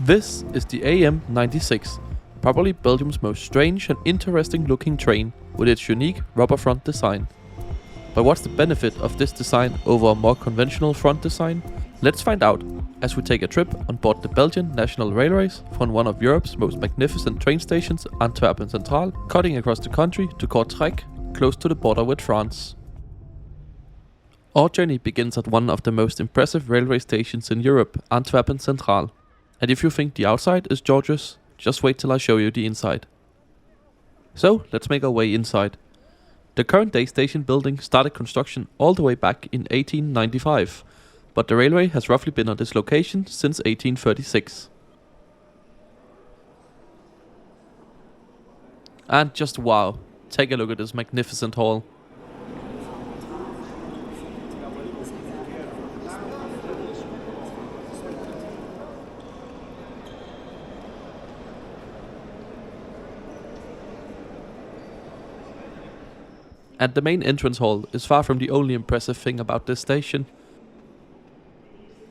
This is the AM96, probably Belgium's most strange and interesting looking train with its unique rubber front design. But what's the benefit of this design over a more conventional front design? Let's find out as we take a trip on board the Belgian National Railways from one of Europe's most magnificent train stations, Antwerp Central, cutting across the country to Kortrijk, close to the border with France. Our journey begins at one of the most impressive railway stations in Europe, Antwerp Central. And if you think the outside is gorgeous, just wait till I show you the inside. So let's make our way inside. The current day station building started construction all the way back in 1895, but the railway has roughly been on this location since 1836. And just wow, take a look at this magnificent hall. And the main entrance hall is far from the only impressive thing about this station,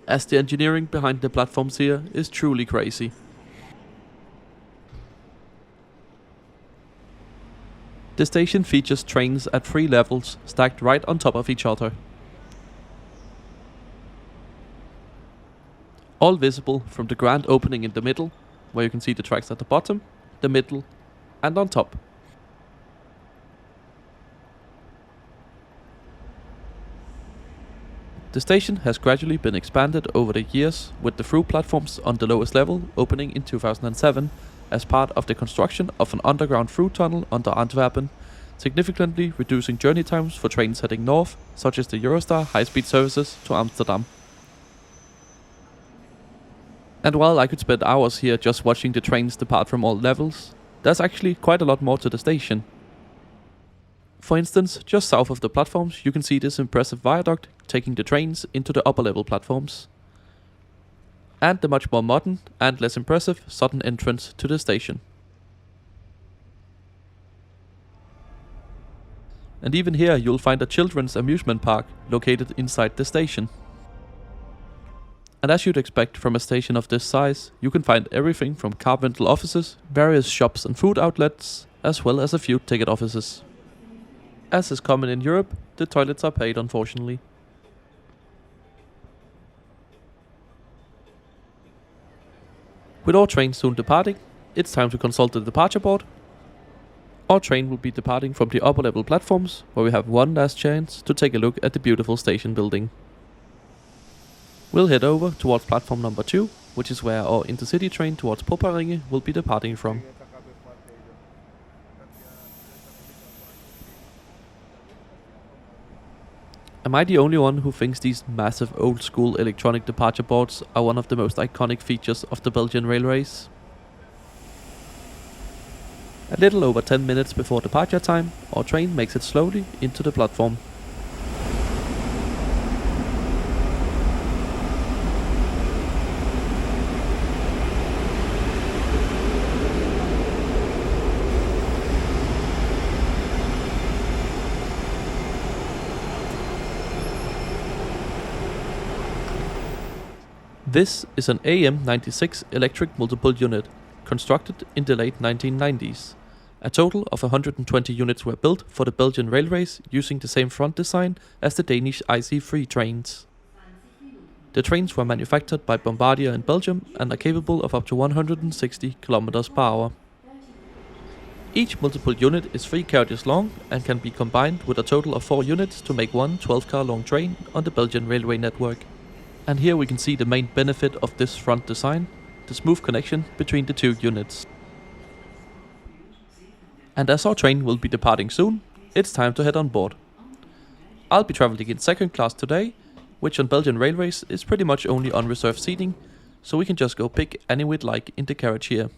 as the engineering behind the platforms here is truly crazy. The station features trains at 3 levels stacked right on top of each other. All visible from the grand opening in the middle, where you can see the tracks at the bottom, the middle, and on top. The station has gradually been expanded over the years, with the through platforms on the lowest level opening in 2007 as part of the construction of an underground through tunnel under Antwerpen, significantly reducing journey times for trains heading north, such as the Eurostar high-speed services to Amsterdam. And while I could spend hours here just watching the trains depart from all levels, there's actually quite a lot more to the station. For instance, just south of the platforms you can see this impressive viaduct taking the trains into the upper level platforms. And the much more modern and less impressive southern entrance to the station. And even here you'll find a children's amusement park located inside the station. And as you'd expect from a station of this size, you can find everything from car rental offices, various shops and food outlets, as well as a few ticket offices. As is common in Europe, the toilets are paid, unfortunately. With our train soon departing, it's time to consult the departure board. Our train will be departing from the upper level platforms, where we have one last chance to take a look at the beautiful station building. We'll head over towards platform number 2, which is where our intercity train towards Poperinge will be departing from. Am I the only one who thinks these massive old school electronic departure boards are one of the most iconic features of the Belgian railways? A little over 10 minutes before departure time, our train makes it slowly into the platform. This is an AM96 electric multiple unit, constructed in the late 1990s. A total of 120 units were built for the Belgian railways using the same front design as the Danish IC3 trains. The trains were manufactured by Bombardier in Belgium and are capable of up to 160 km per hour. Each multiple unit is 3 carriages long and can be combined with a total of 4 units to make one 12-car long train on the Belgian railway network. And here we can see the main benefit of this front design, the smooth connection between the 2 units. And as our train will be departing soon, it's time to head on board. I'll be traveling in second class today, which on Belgian railways is pretty much only unreserved seating, so we can just go pick any we'd like in the carriage here.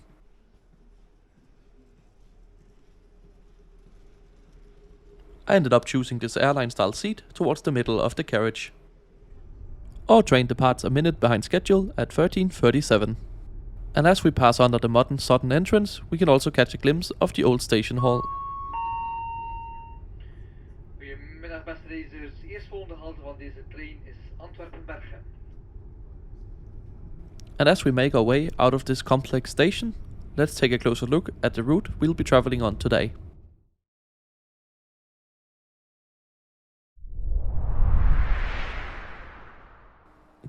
I ended up choosing this airline style seat towards the middle of the carriage. Our train departs a minute behind schedule at 13:37. And as we pass under the modern southern entrance, we can also catch a glimpse of the old station hall. Goedemiddag beste reizigers, eerstvolgende halte van deze trein is Antwerpen-Bergen. And as we make our way out of this complex station, let's take a closer look at the route we'll be traveling on today.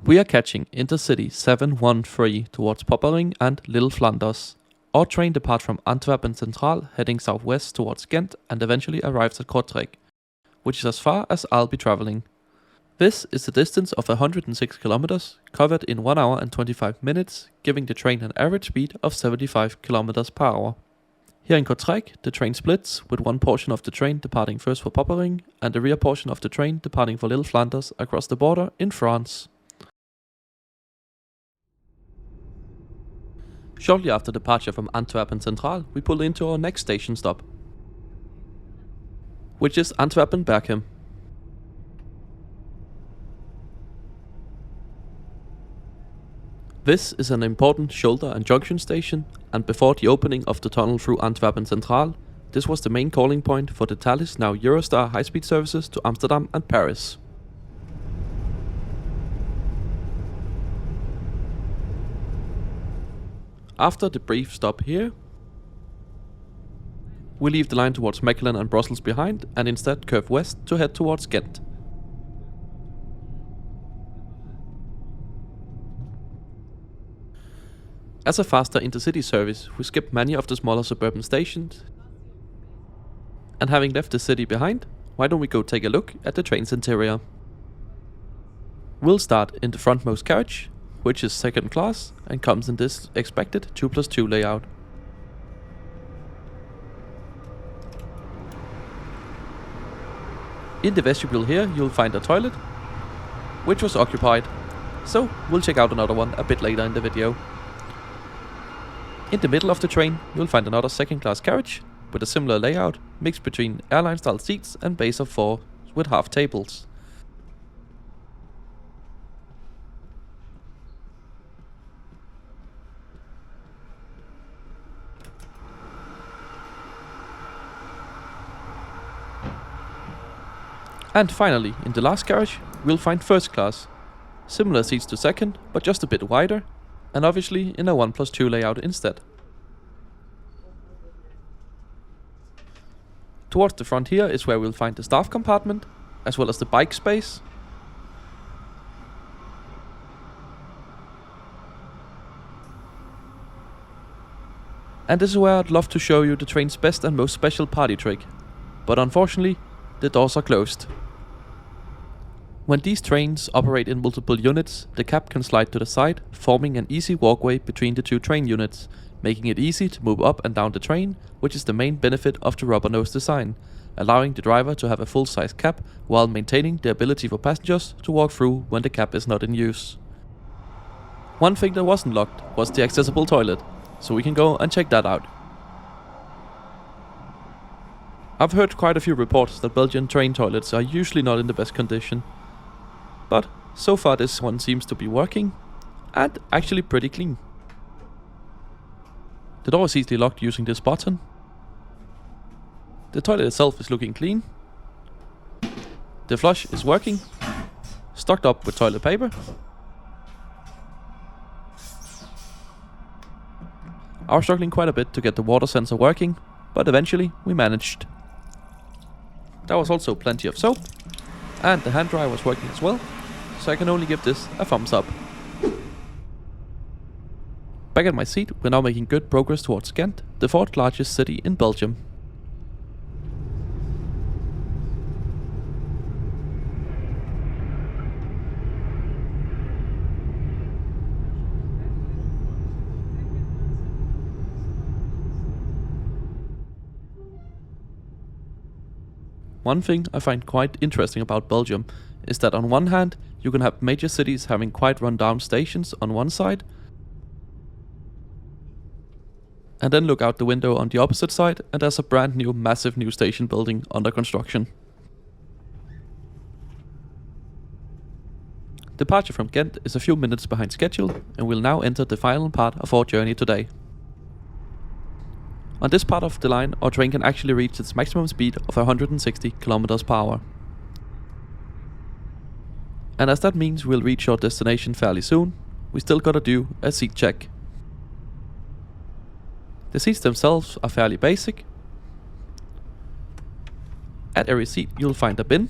We are catching Intercity 713 towards Poperinge and Lille-Flanders. Our train departs from Antwerpen Centraal, heading southwest towards Ghent, and eventually arrives at Kortrijk, which is as far as I'll be traveling. This is the distance of 106 kilometers, covered in 1 hour and 25 minutes, giving the train an average speed of 75 kilometers per hour. Here in Kortrijk, the train splits, with one portion of the train departing first for Poperinge, and the rear portion of the train departing for Lille-Flanders across the border in France. Shortly after departure from Antwerpen Central, we pull into our next station stop, which is Antwerpen Belgium. This is an important shoulder and junction station, and before the opening of the tunnel through Antwerpen Central, this was the main calling point for the Thalys, now Eurostar, high-speed services to Amsterdam and Paris. After the brief stop here, we leave the line towards Mechelen and Brussels behind and instead curve west to head towards Ghent. As a faster intercity service, we skip many of the smaller suburban stations, and having left the city behind, why don't we go take a look at the train's interior. We'll start in the frontmost carriage, which is second class and comes in this expected 2+2 layout. In the vestibule here you'll find a toilet, which was occupied, so we'll check out another one a bit later in the video. In the middle of the train you'll find another second class carriage with a similar layout, mixed between airline style seats and base of 4 with half tables. And finally, in the last carriage, we'll find first class. Similar seats to second, but just a bit wider, and obviously in a 1+2 layout instead. Towards the front here is where we'll find the staff compartment, as well as the bike space. And this is where I'd love to show you the train's best and most special party trick, but unfortunately, the doors are closed. When these trains operate in multiple units, the cab can slide to the side, forming an easy walkway between the two train units, making it easy to move up and down the train, which is the main benefit of the rubber nose design, allowing the driver to have a full-size cab while maintaining the ability for passengers to walk through when the cab is not in use. One thing that wasn't locked was the accessible toilet, so we can go and check that out. I've heard quite a few reports that Belgian train toilets are usually not in the best condition, but so far this one seems to be working, and actually pretty clean. The door is easily locked using this button. The toilet itself is looking clean. The flush is working, stocked up with toilet paper. I was struggling quite a bit to get the water sensor working, but eventually we managed. There was also plenty of soap, and the hand dryer was working as well, so I can only give this a thumbs up. Back at my seat, we're now making good progress towards Ghent, the 4th largest city in Belgium. One thing I find quite interesting about Belgium is that on one hand you can have major cities having quite run-down stations on one side, and then look out the window on the opposite side and there's a brand new massive new station building under construction. Departure from Ghent is a few minutes behind schedule, and we'll now enter the final part of our journey today. On this part of the line, our train can actually reach its maximum speed of 160 km per hour. And as that means we'll reach our destination fairly soon, we still gotta do a seat check. The seats themselves are fairly basic. At every seat you'll find a bin,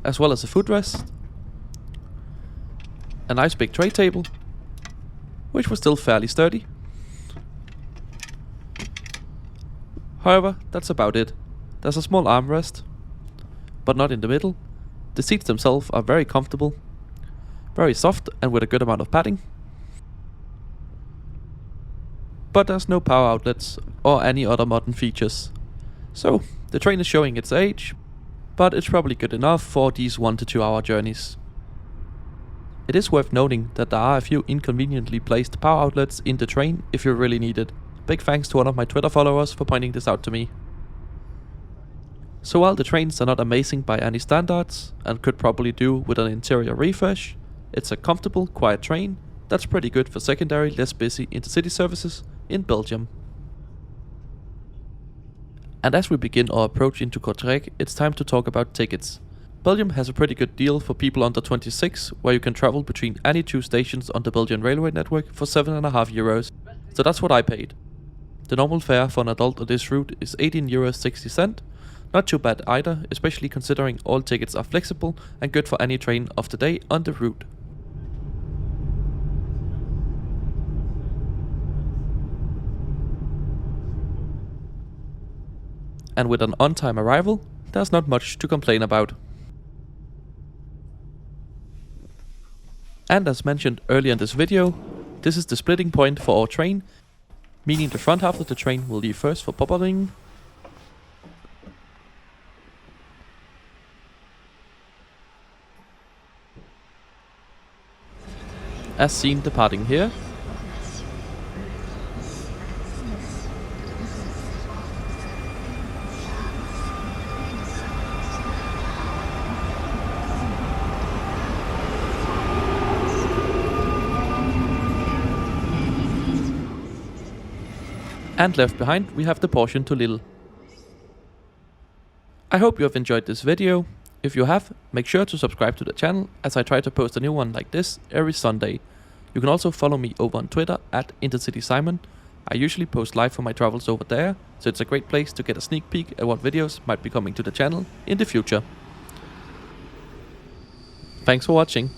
as well as a footrest, a nice big tray table, which was still fairly sturdy. However, that's about it. There's a small armrest, but not in the middle. The seats themselves are very comfortable, very soft and with a good amount of padding. But there's no power outlets or any other modern features. So, the train is showing its age, but it's probably good enough for these 1 to 2 hour journeys. It is worth noting that there are a few inconveniently placed power outlets in the train if you really need it. Big thanks to one of my Twitter followers for pointing this out to me. So while the trains are not amazing by any standards, and could probably do with an interior refresh, it's a comfortable, quiet train that's pretty good for secondary, less busy intercity services in Belgium. And as we begin our approach into Kortrijk, it's time to talk about tickets. Belgium has a pretty good deal for people under 26, where you can travel between any 2 stations on the Belgian railway network for €7.5. So that's what I paid. The normal fare for an adult on this route is €18.60. Not too bad either, especially considering all tickets are flexible and good for any train of the day on the route. And with an on-time arrival, there's not much to complain about. And as mentioned earlier in this video, this is the splitting point for our train, meaning the front half of the train will leave first for Poperinge, as seen departing here. And left behind we have the portion to Lille. I hope you have enjoyed this video. If you have, make sure to subscribe to the channel, as I try to post a new one like this every Sunday. You can also follow me over on Twitter at IntercitySimon. I usually post live from my travels over there, so it's a great place to get a sneak peek at what videos might be coming to the channel in the future. Thanks for watching.